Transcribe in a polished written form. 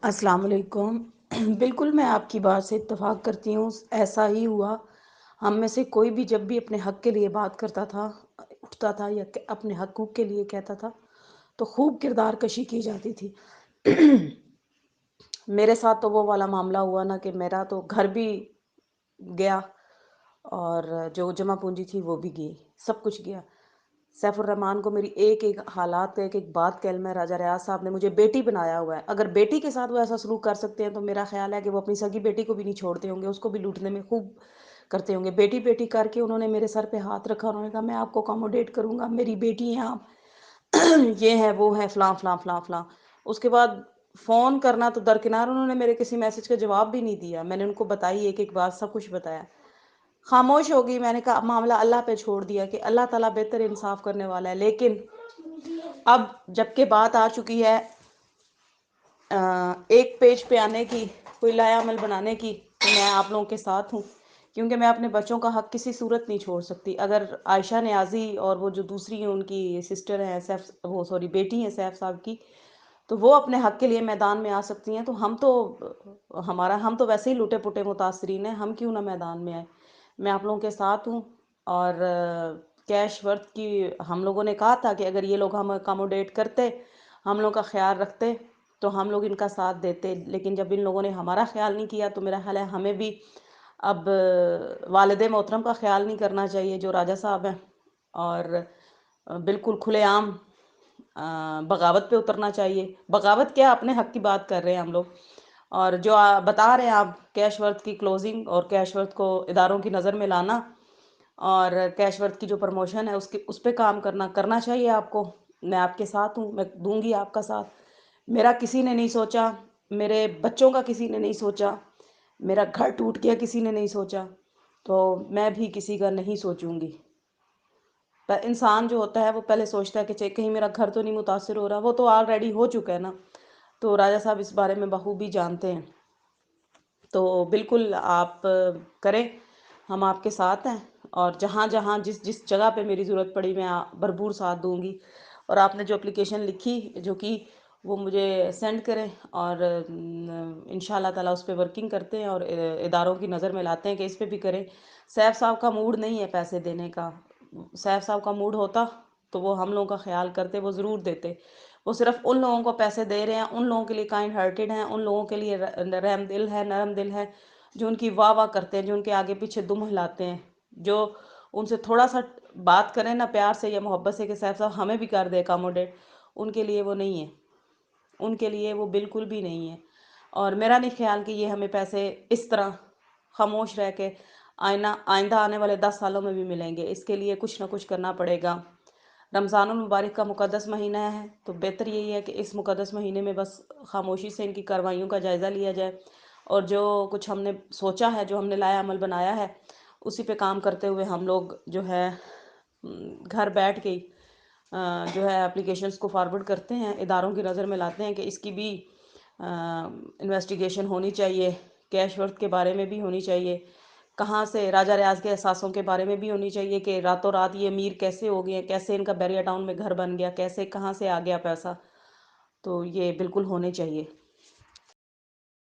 السلام علیکم۔ بالکل میں آپ کی بات سے اتفاق کرتی ہوں، ایسا ہی ہوا۔ ہم میں سے کوئی بھی جب بھی اپنے حق کے لیے بات کرتا تھا، اٹھتا تھا یا اپنے حقوق کے لیے کہتا تھا تو خوب کردار کشی کی جاتی تھی۔ میرے ساتھ تو وہ والا معاملہ ہوا نا کہ میرا تو گھر بھی گیا اور جو جمع پونجی تھی وہ بھی گئی، سب کچھ گیا۔ سیف الرحمان کو میری ایک ایک حالات کا ایک ایک بات کا علم ہے۔ راجہ ریاض صاحب نے مجھے بیٹی بنایا ہوا ہے، اگر بیٹی کے ساتھ وہ ایسا سلوک کر سکتے ہیں تو میرا خیال ہے کہ وہ اپنی سگی بیٹی کو بھی نہیں چھوڑتے ہوں گے، اس کو بھی لوٹنے میں خوب کرتے ہوں گے۔ بیٹی بیٹی کر کے انہوں نے میرے سر پہ ہاتھ رکھا، انہوں نے کہا میں آپ کو اکاموڈیٹ کروں گا، میری بیٹی ہیں آپ، یہ ہے وہ ہے فلاں فلاں فلاں فلاں۔ اس کے بعد فون کرنا تو درکنار، انہوں نے میرے کسی میسج کا جواب بھی نہیں دیا۔ میں نے ان کو بتائی ایک ایک بات، سب کچھ بتایا، خاموش ہوگی۔ میں نے کہا معاملہ اللہ پہ چھوڑ دیا کہ اللہ تعالیٰ بہتر انصاف کرنے والا ہے۔ لیکن اب جب کہ بات آ چکی ہے ایک پیج پہ آنے کی، کوئی لایا عمل بنانے کی، تو میں آپ لوگوں کے ساتھ ہوں، کیونکہ میں اپنے بچوں کا حق کسی صورت نہیں چھوڑ سکتی۔ اگر عائشہ نیازی اور وہ جو دوسری ہیں ان کی سسٹر ہیں بیٹی ہیں سیف صاحب کی، تو وہ اپنے حق کے لیے میدان میں آ سکتی ہیں، تو ہم تو ویسے ہی لوٹے پٹے متاثرین ہیں، ہم کیوں نہ میدان میں آئے۔ میں آپ لوگوں کے ساتھ ہوں۔ اور کیش ورتھ کی ہم لوگوں نے کہا تھا کہ اگر یہ لوگ ہم اکاموڈیٹ کرتے، ہم لوگ کا خیال رکھتے تو ہم لوگ ان کا ساتھ دیتے، لیکن جب ان لوگوں نے ہمارا خیال نہیں کیا تو میرا خیال ہے ہمیں بھی اب والد محترم کا خیال نہیں کرنا چاہیے جو راجہ صاحب ہیں، اور بالکل کھلے عام بغاوت پہ اترنا چاہیے۔ بغاوت کیا، اپنے حق کی بات کر رہے ہیں ہم لوگ۔ اور جو بتا رہے ہیں آپ کیش ورتھ کی کلوزنگ اور کیش ورتھ کو اداروں کی نظر میں لانا اور کیش ورتھ کی جو پروموشن ہے اس پہ کام کرنا چاہیے آپ کو۔ میں آپ کے ساتھ ہوں، میں دوں گی آپ کا ساتھ۔ میرا کسی نے نہیں سوچا، میرے بچوں کا کسی نے نہیں سوچا، میرا گھر ٹوٹ گیا کسی نے نہیں سوچا، تو میں بھی کسی کا نہیں سوچوں گی۔ پر انسان جو ہوتا ہے وہ پہلے سوچتا ہے کہ کہیں میرا گھر تو نہیں متاثر ہو رہا، وہ تو آلریڈی ہو چکا ہے نا۔ تو راجہ صاحب اس بارے میں بخوبی جانتے ہیں، تو بالکل آپ کریں، ہم آپ کے ساتھ ہیں، اور جہاں جہاں جس جگہ پہ میری ضرورت پڑی میں بھرپور ساتھ دوں گی۔ اور آپ نے جو اپلیکیشن لکھی جو کہ وہ مجھے سینڈ کریں، اور انشاءاللہ تعالیٰ اس پہ ورکنگ کرتے ہیں اور اداروں کی نظر میں لاتے ہیں کہ اس پہ بھی کریں۔ سیف صاحب کا موڈ نہیں ہے پیسے دینے کا، سیف صاحب کا موڈ ہوتا تو وہ ہم لوگوں کا خیال کرتے، وہ ضرور دیتے۔ وہ صرف ان لوگوں کو پیسے دے رہے ہیں، ان لوگوں کے لیے کائنڈ ہارٹیڈ ہیں، ان لوگوں کے لیے رحم دل ہے، نرم دل ہے، جو ان کی واہ واہ کرتے ہیں، جو ان کے آگے پیچھے دم ہلاتے ہیں، جو ان سے تھوڑا سا بات کریں نا پیار سے یا محبت سے کہ سیف صاحب ہمیں بھی کر دے اکاموڈیٹ، ان کے لیے وہ نہیں ہے، ان کے لیے وہ بالکل بھی نہیں ہے۔ اور میرا نہیں خیال کہ یہ ہمیں پیسے اس طرح خاموش رہ کے آئندہ آنے والے 10 سالوں میں بھی ملیں گے۔ اس کے لیے کچھ نہ کچھ کرنا پڑے گا۔ رمضان المبارک کا مقدس مہینہ ہے، تو بہتر یہی ہے کہ اس مقدس مہینے میں بس خاموشی سے ان کی کارروائیوں کا جائزہ لیا جائے، اور جو کچھ ہم نے سوچا ہے، جو ہم نے لایا عمل بنایا ہے، اسی پہ کام کرتے ہوئے ہم لوگ جو ہے گھر بیٹھ کے جو ہے اپلیکیشنز کو فارورڈ کرتے ہیں، اداروں کی نظر میں لاتے ہیں کہ اس کی بھی انویسٹیگیشن ہونی چاہیے، کیش ورتھ کے بارے میں بھی ہونی چاہیے، کہاں سے راجہ ریاض کے اثاثوں کے بارے میں بھی ہونی چاہیے کہ راتوں رات یہ امیر کیسے ہو گئے ہیں، کیسے ان کا بیریا ٹاؤن میں گھر بن گیا، کیسے کہاں سے آ گیا پیسہ، تو یہ بالکل ہونے چاہیے۔